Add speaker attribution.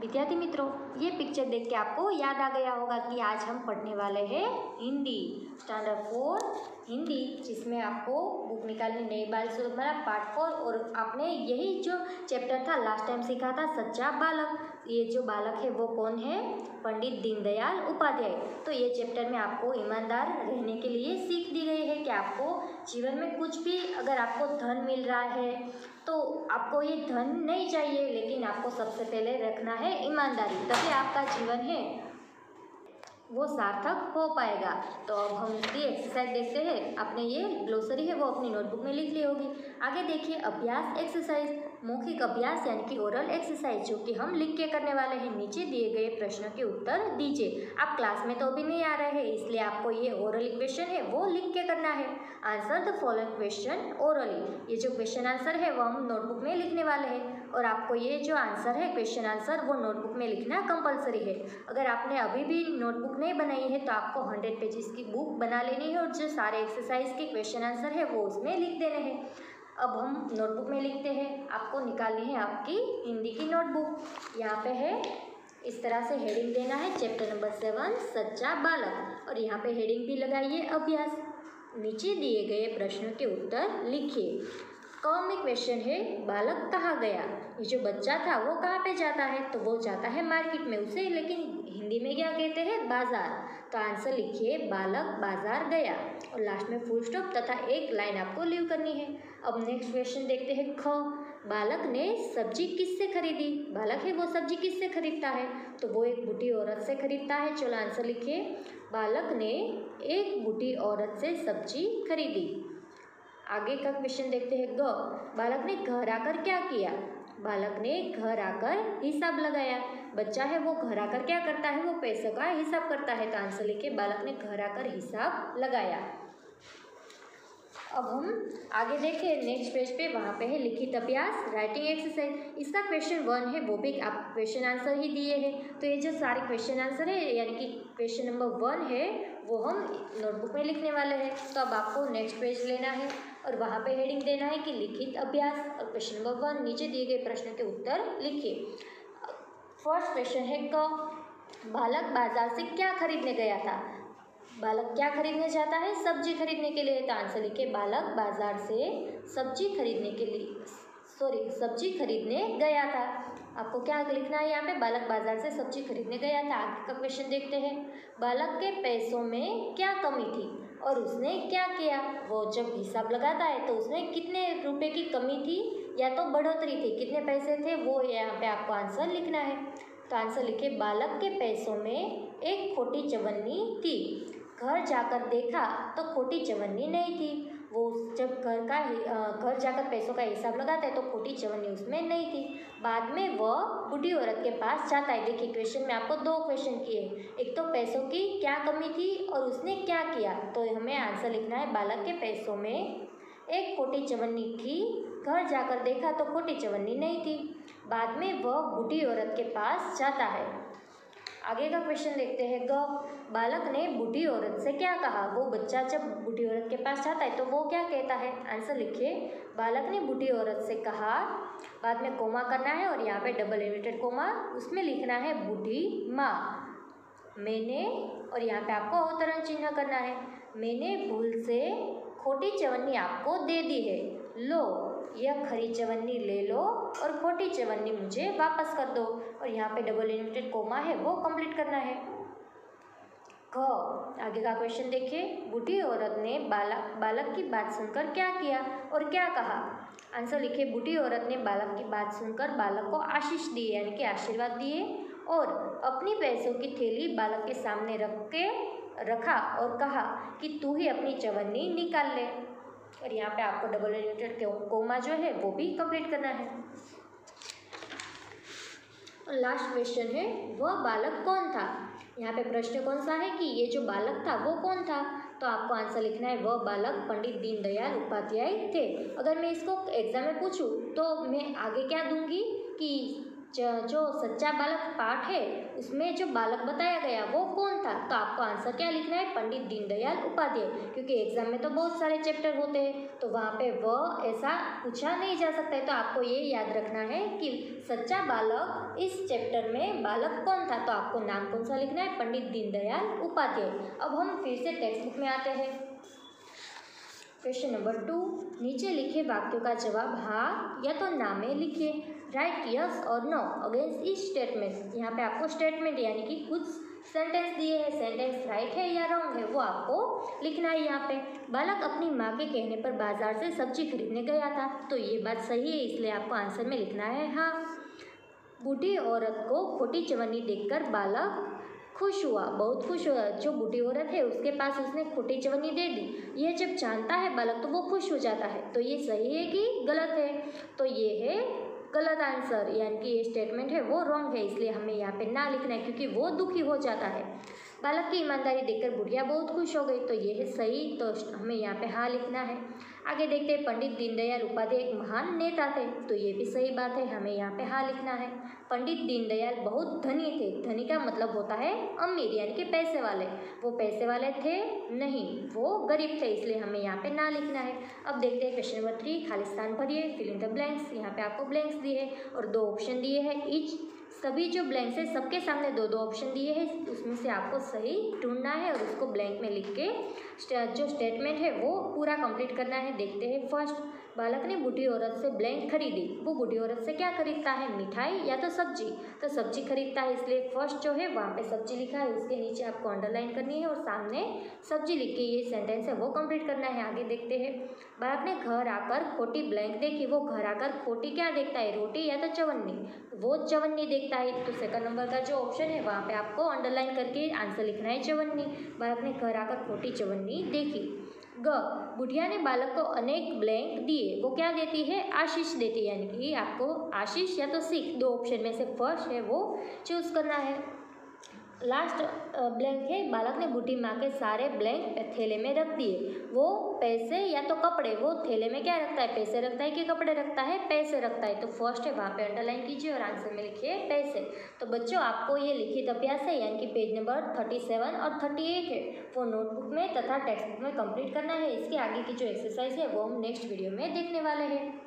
Speaker 1: विद्यार्थी मित्रों, ये पिक्चर देख के आपको याद आ गया होगा कि आज हम पढ़ने वाले हैं हिंदी स्टैंडर्ड 4 हिंदी, जिसमें आपको बुक निकालनी नई बाल सूरतमाला पार्ट 4। और आपने यही जो चैप्टर था लास्ट टाइम सीखा था, सच्चा बालक। ये जो बालक है वो कौन है? पंडित दीनदयाल उपाध्याय। तो ये चैप्टर में आपको ईमानदार रहने के लिए सीख दी गई है कि आपको जीवन में कुछ भी, अगर आपको धन मिल रहा है तो आपको ये धन नहीं चाहिए, लेकिन आपको सबसे पहले रखना है ईमानदारी, तभी आपका जीवन है वो सार्थक हो पाएगा। तो अब हम इसकी एक्सरसाइज देखते हैं। आपने ये ग्लोसरी है वो अपनी नोटबुक में लिख ली होगी। आगे देखिए अभ्यास एक्सरसाइज, मौखिक अभ्यास यानी कि ओरल एक्सरसाइज, जो कि हम लिख के करने वाले हैं। नीचे दिए गए प्रश्नों के उत्तर दीजिए। आप क्लास में तो अभी नहीं आ रहे हैं, इसलिए आपको ये ओरल क्वेश्चन है वो लिख के करना है। Answer the following question orally. ये जो क्वेश्चन आंसर है वो हम नोटबुक में लिखने वाले हैं, और आपको ये जो आंसर है क्वेश्चन आंसर वो नोटबुक में लिखना कंपलसरी है। अगर आपने अभी भी नोटबुक नहीं बनाई है तो आपको 100 पेजेस की बुक बना लेनी है, और जो सारे एक्सरसाइज के क्वेश्चन आंसर है वो उसमें लिख देने हैं। अब हम नोटबुक में लिखते हैं। आपको निकालनी है आपकी हिंदी की नोटबुक। यहाँ पे है, इस तरह से हेडिंग देना है चैप्टर नंबर 7 सच्चा बालक, और यहाँ पे हेडिंग भी लगाइए अभ्यास। नीचे दिए गए प्रश्नों के उत्तर लिखिए। क में क्वेश्चन है बालक कहाँ गया। ये जो बच्चा था वो कहाँ पे जाता है? तो वो जाता है मार्केट में, उसे लेकिन हिंदी में क्या कहते हैं? बाजार। तो आंसर लिखिए बालक बाजार गया, और लास्ट में फुल स्टॉप तथा एक लाइन आपको लीव करनी है। अब नेक्स्ट क्वेश्चन देखते हैं ख, बालक ने सब्जी किससे खरीदी। बालक है वो सब्जी किससे खरीदता है? तो वो एक बूढ़ी औरत से खरीदता है। चलो आंसर लिखिए, बालक ने एक बूढ़ी औरत से सब्जी खरीदी। आगे का क्वेश्चन देखते हैं ग, बालक ने घर आकर क्या किया। बालक ने घर आकर हिसाब लगाया। बच्चा है वो घर आकर क्या करता है? वो पैसे का हिसाब करता है। तो आंसर लिखिए बालक ने घर आकर हिसाब लगाया। अब हम आगे देखें नेक्स्ट पेज पे, वहाँ पे है लिखित अभ्यास राइटिंग एक्सरसाइज। इसका क्वेश्चन 1 है वो भी आप क्वेश्चन आंसर ही दिए हैं। तो ये जो सारे क्वेश्चन आंसर है यानी कि क्वेश्चन नंबर 1 है वो हम नोटबुक में लिखने वाले हैं। तो अब आपको नेक्स्ट पेज लेना है और वहाँ पे हेडिंग देना है कि लिखित अभ्यास, और क्वेश्चन नंबर 1 नीचे दिए गए प्रश्न के उत्तर लिखिए। फर्स्ट क्वेश्चन है क, बालक बाजार से क्या खरीदने गया था। बालक क्या खरीदने जाता है? सब्जी खरीदने के लिए। तो आंसर लिखिए बालक बाजार से सब्जी खरीदने के लिए, सब्जी खरीदने गया था। आपको क्या लिखना है यहाँ पे? बालक बाजार से सब्जी खरीदने गया था। आगे का क्वेश्चन देखते हैं, बालक के पैसों में क्या कमी थी और उसने क्या किया। वो जब हिसाब लगाता है तो उसमें कितने रुपए की कमी थी या तो बढ़ोतरी थी, कितने पैसे थे वो यहाँ पे आपको आंसर लिखना है। तो आंसर लिखिए बालक के पैसों में एक खोटी चवन्नी थी। घर जाकर देखा तो खोटी चवन्नी नहीं थी। वो जब घर जाकर पैसों का हिसाब लगाता है तो खोटी चवन्नी उसमें नहीं थी। बाद में वह बूढ़ी औरत के पास जाता है। देखिए क्वेश्चन में आपको 2 क्वेश्चन किए, एक तो पैसों की क्या कमी थी और उसने क्या किया। तो हमें आंसर लिखना है बालक के पैसों में एक खोटी चवन्नी थी, घर जाकर देखा तो खोटी चवन्नी नहीं थी, बाद में वह बूढ़ी औरत के पास जाता है। आगे का क्वेश्चन देखते हैं ग, बालक ने बूढ़ी औरत से क्या कहा। वो बच्चा जब बूढ़ी औरत के पास जाता है तो वो क्या कहता है। आंसर लिखिए बालक ने बूढ़ी औरत से कहा, बाद में कोमा करना है और यहाँ पे डबल इन्वर्टेड कोमा, उसमें लिखना है बूढ़ी माँ मैंने, और यहाँ पे आपको अवतरण चिन्ह करना है, मैंने भूल से खोटी चवन्नी आपको दे दी है, लो यह खरी चवन्नी ले लो और खोटी चवन्नी मुझे वापस कर दो। और यहाँ पे डबल इन्वर्टेड कोमा है वो कंप्लीट करना है। ख, आगे का क्वेश्चन देखिए, बूढ़ी औरत ने बालक की बात सुनकर क्या किया और क्या कहा। आंसर लिखिए बूढ़ी औरत ने बालक की बात सुनकर बालक को आशीष दी यानी कि आशीर्वाद दिए, और अपनी पैसों की थैली बालक के सामने रखा और कहा कि तू ही अपनी चवन्नी निकाल ले। और यहाँ पे आपको डबल इन्वर्टेड कोमा जो है वो भी कंप्लीट करना है। लास्ट क्वेश्चन है, वह बालक कौन था। यहाँ पे प्रश्न कौन सा है कि ये जो बालक था वो कौन था। तो आपको आंसर लिखना है वह बालक पंडित दीनदयाल उपाध्याय थे। अगर मैं इसको एग्जाम में पूछूं तो मैं आगे क्या दूंगी कि जो सच्चा बालक पाठ है उसमें जो बालक बताया गया वो कौन था, तो आपको आंसर क्या लिखना है, पंडित दीनदयाल उपाध्याय, क्योंकि एग्जाम में तो बहुत सारे चैप्टर होते हैं तो वहाँ पे वह ऐसा पूछा नहीं जा सकता है। तो आपको ये याद रखना है कि सच्चा बालक इस चैप्टर में बालक कौन था, तो आपको नाम कौन सा लिखना है, पंडित दीनदयाल उपाध्याय। अब हम फिर से टेक्स्ट बुक में आते हैं। क्वेश्चन नंबर 2, नीचे लिखे वाक्यों का जवाब हाँ या तो ना में लिखिए। राइट यस और नो अगेंस्ट ईच स्टेटमेंट। यहाँ पे आपको स्टेटमेंट यानी कि कुछ सेंटेंस दिए हैं, सेंटेंस राइट है या रॉन्ग है वो आपको लिखना है। यहाँ पे बालक अपनी माँ के कहने पर बाजार से सब्जी खरीदने गया था, तो ये बात सही है, इसलिए आपको आंसर में लिखना है हाँ। बूढ़ी औरत को खोटी चवन्नी देखकर बालक खुश हुआ, बहुत खुश हुआ। जो बूढ़ी औरत है उसके पास उसने खोटी चवन्नी दे दी, ये जब जानता है बालक तो वो खुश हो जाता है। तो ये सही है कि गलत है, तो ये है गलत आंसर, यानी कि ये स्टेटमेंट है वो रॉन्ग है, इसलिए हमें यहाँ पे ना लिखना है क्योंकि वो दुखी हो जाता है। बालक की ईमानदारी देखकर बुढ़िया बहुत खुश हो गई, तो ये है सही, तो हमें यहाँ पे हाँ लिखना है। आगे देखते हैं, पंडित दीनदयाल उपाध्याय एक महान नेता थे, तो ये भी सही बात है, हमें यहाँ पे हाँ लिखना है। पंडित दीनदयाल बहुत धनी थे, धनी का मतलब होता है अमीर यानी कि पैसे वाले, वो पैसे वाले थे नहीं, वो गरीब थे, इसलिए हमें यहाँ पे ना लिखना है। अब देखते हैं क्वेश्चन नंबर 3, खाली स्थान भरिए, फिल इन द ब्लैंक्स। यहाँ पे आपको ब्लैंक्स दिए हैं और 2 ऑप्शन दिए हैं ईच। सभी जो ब्लैंक्स है सबके सामने 2-2 ऑप्शन दिए हैं, उसमें से आपको सही ढूंढना है और उसको ब्लैंक में लिख के जो स्टेटमेंट है वो पूरा कंप्लीट करना है। देखते हैं फर्स्ट, बालक ने बूढ़ी औरत से ब्लैंक खरीदी। वो बूढ़ी औरत से क्या खरीदता है, मिठाई या तो सब्जी, तो सब्जी खरीदता है, इसलिए फर्स्ट जो है वहाँ पे सब्जी लिखा है, उसके नीचे आपको अंडरलाइन करनी है और सामने सब्जी लिख के ये सेंटेंस है वो कंप्लीट करना है। आगे देखते हैं, बालक ने घर आकर खोटी ब्लैंक देखी। वो घर आकर खोटी क्या देखता है, रोटी या तो चवन्नी, वो चवन्नी देखता है, तो सेकंड नंबर का जो ऑप्शन है वहाँ पे आपको अंडरलाइन करके आंसर लिखना है चवन्नी। बालक ने घर आकर खोटी चवन्नी देखी। ग, बुढ़िया ने बालक को अनेक ब्लैंक दिए। वो क्या देती है, आशीष देती है, यानी कि आपको आशीष या तो सीख, 2 ऑप्शन में से फर्स्ट है वो चूज करना है। लास्ट ब्लैंक है, बालक ने बूढ़ी माँ के सारे ब्लैंक थैले में रख दिए। वो पैसे या तो कपड़े, वो थैले में क्या रखता है, पैसे रखता है कि कपड़े रखता है, पैसे रखता है, तो फर्स्ट है वहाँ पे अंडरलाइन कीजिए और आंसर में लिखिए पैसे। तो बच्चों आपको ये लिखित अभ्यास है यानी कि पेज नंबर 37 और 38 है वो नोटबुक में तथा टेक्स्ट बुक में कंप्लीट करना है। इसके आगे की जो एक्सरसाइज है वो हम नेक्स्ट वीडियो में देखने वाले हैं।